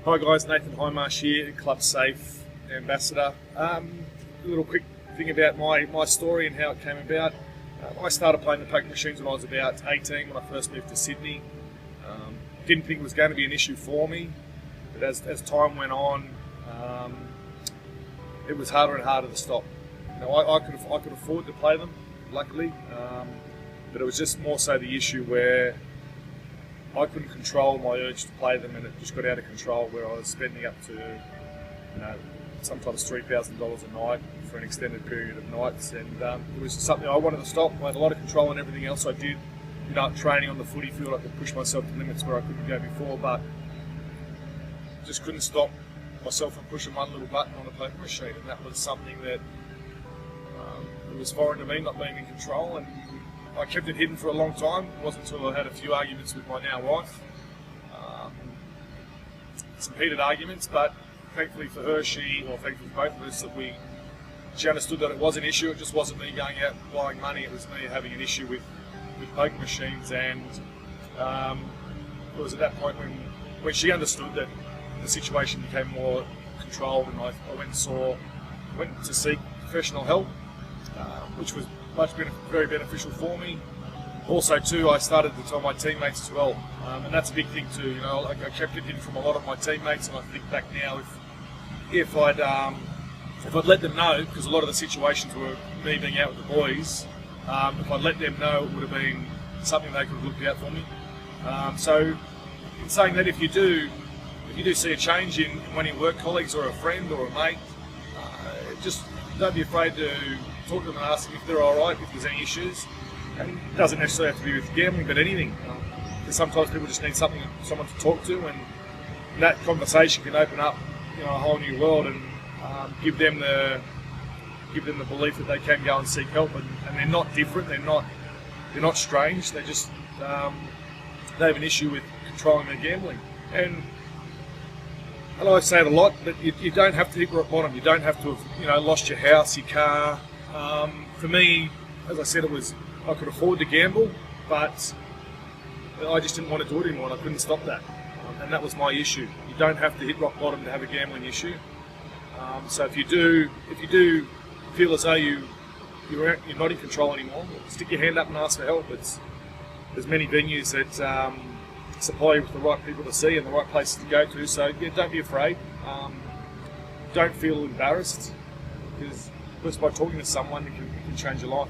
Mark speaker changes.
Speaker 1: Hi guys, Nathan Highmarsh here, Club Safe Ambassador. A little quick thing about my story and how it came about. I started playing the poker machines when I was about 18 when I first moved to Sydney. Didn't think it was going to be an issue for me, but as time went on, it was harder and harder to stop. You know, I could afford to play them, luckily, but it was just more so the issue where I couldn't control my urge to play them, and it just got out of control where I was spending up to, you know, sometimes $3,000 a night for an extended period of nights, and it was something I wanted to stop. I had a lot of control on everything else I did. You know, training on the footy field, I could push myself to limits where I couldn't go before, but just couldn't stop myself from pushing one little button on a poker machine, and that was something that it was foreign to me, not being in control, and I kept it hidden for a long time. It wasn't until I had a few arguments with my now wife, some heated arguments, but thankfully for her, thankfully for both of us, that she understood that it was an issue. It just wasn't me going out and blowing money, it was me having an issue with poker machines, and it was at that point when she understood that the situation became more controlled, and I went to seek professional help, which was very beneficial for me. Also too, I started to tell my teammates as well, and that's a big thing too. You know, like I kept it hidden from a lot of my teammates, and I think back now, if I'd let them know, because a lot of the situations were me being out with the boys, if I'd let them know, it would have been something they could have looked out for me. So, in saying that, if you do see a change in one of your work colleagues or a friend or a mate, just don't be afraid to talk to them and ask them if they're all right, if there's any issues. And it doesn't necessarily have to be with gambling, but anything. Because sometimes people just need someone to talk to, and that conversation can open up, you know, a whole new world, and give them the belief that they can go and seek help, and they're not different. They're not strange. They just they have an issue with controlling their gambling. And I know I say it a lot, but you don't have to hit rock bottom. You don't have to have, you know, lost your house, your car. For me, as I said, I could afford to gamble, but I just didn't want to do it anymore, and I couldn't stop that. And that was my issue. You don't have to hit rock bottom to have a gambling issue. So if you do feel as though you're not in control anymore, stick your hand up and ask for help. There's many venues that supply you with the right people to see and the right places to go to. So yeah, don't be afraid. Don't feel embarrassed, because just by talking to someone, it can change your life.